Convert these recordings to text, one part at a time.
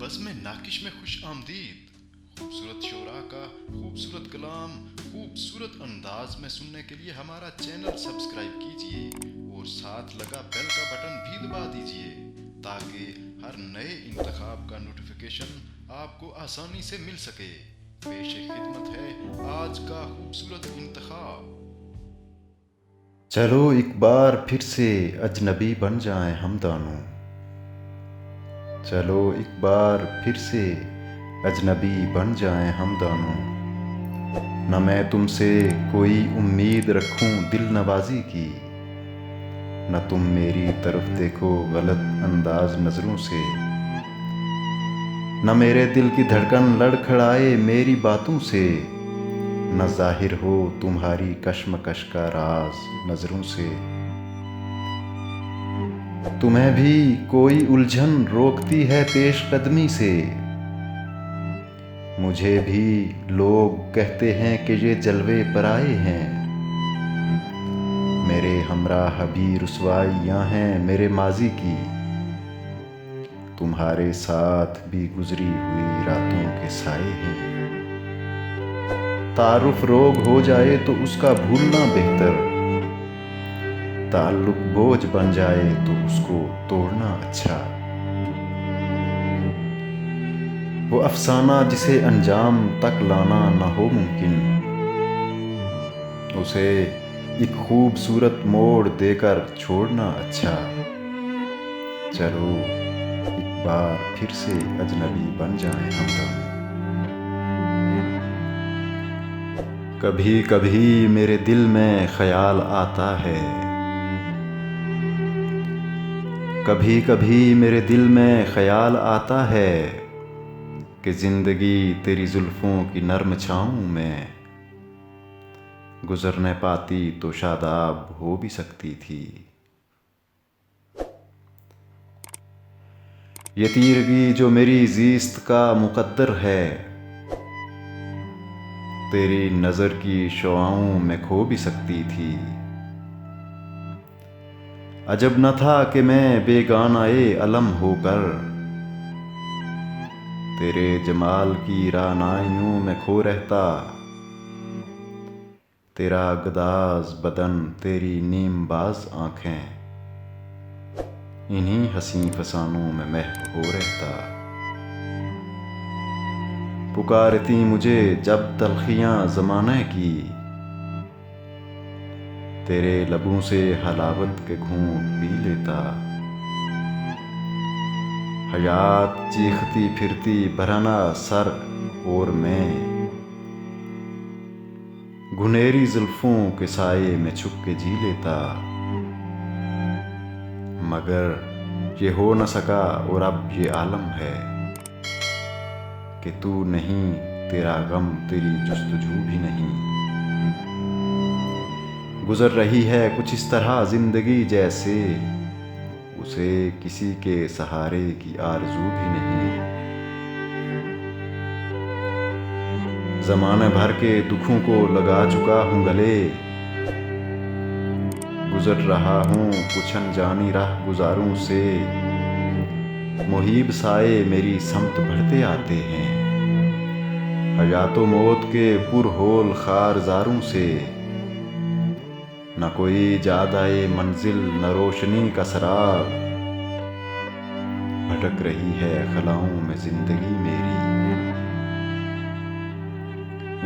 बज़्म नाकिश में खुश आमदीद। खूबसूरत शोरा का खूबसूरत कलाम खूबसूरत अंदाज में सुनने के लिए हमारा चैनल सब्सक्राइब कीजिए और साथ लगा बेल का बटन भी दबा दीजिए ताकि हर नए इंतखाब का नोटिफिकेशन आपको आसानी से मिल सके। पेश खिदमत है आज का खूबसूरत इंतखाब। चलो एक बार फिर से अजनबी बन जाएं हम दोनों। चलो एक बार फिर से अजनबी बन जाएं हम दोनों। न मैं तुमसे कोई उम्मीद रखूं दिल नवाजी की, न तुम मेरी तरफ देखो गलत अंदाज नजरों से। न मेरे दिल की धड़कन लड़खड़ाए मेरी बातों से, न जाहिर हो तुम्हारी कश्मकश का राज नजरों से। तुम्हें भी कोई उलझन रोकती है पेशकदमी से, मुझे भी लोग कहते हैं कि ये जलवे पराए हैं। मेरे हमराह भी रुसवाइयाँ हैं मेरे माजी की, तुम्हारे साथ भी गुजरी हुई रातों के साए हैं। तारुफ रोग हो जाए तो उसका भूलना बेहतर, ताल्लुक बोझ बन जाए तो उसको तोड़ना अच्छा। वो अफसाना जिसे अंजाम तक लाना न हो मुमकिन, उसे एक खूबसूरत मोड़ देकर छोड़ना अच्छा। चलो एक बार फिर से अजनबी बन जाएं हम दोनों। कभी कभी मेरे दिल में ख्याल आता है, कभी कभी मेरे दिल में ख्याल आता है कि जिंदगी तेरी जुल्फों की नर्म छाँव में गुजरने पाती तो शादाब हो भी सकती थी। ये तीरगी जो मेरी ज़ीस्त का मुकद्दर है, तेरी नज़र की शुआओं में खो भी सकती थी। अजब न था कि मैं बेगानाए अलम होकर तेरे जमाल की रानाइयों में खो रहता। तेरा गदाज बदन तेरी नीमबाज आँखें इन्हीं हसीं फसानों में महव हो रहता। पुकारती मुझे जब तलखियाँ ज़माने की, तेरे लबों से हलावत के घूंट पी लेता। हयात चीखती फिरती बरहना सर और मैं घुनेरी जुल्फों के साये में छुप के जी लेता। मगर ये हो न सका और अब ये आलम है कि तू नहीं, तेरा गम तेरी जुस्तजू भी नहीं। गुजर रही है कुछ इस तरह जिंदगी जैसे उसे किसी के सहारे की आरज़ू भी नहीं। ज़माने भर के दुखों को लगा चुका हूँ गले, गुजर रहा हूँ कुछ अनजानी राह गुजारों से। मुहीब साए मेरी समत बढ़ते आते हैं, हयातो मौत के पुरहोल खारजारों से। न कोई जादाए मंजिल न रोशनी का सराग, भटक रही है खलाओं में जिंदगी मेरी।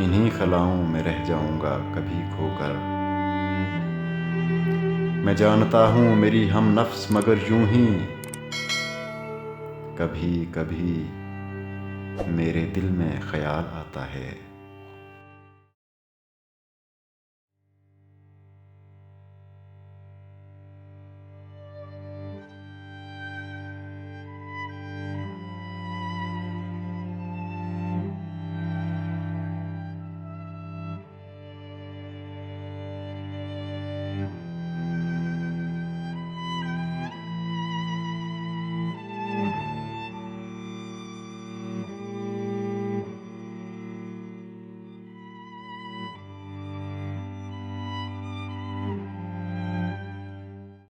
इन्हीं खलाओं में रह जाऊंगा कभी खोकर। मैं जानता हूँ मेरी हम नफ्स मगर यूं ही कभी कभी मेरे दिल में ख्याल आता है।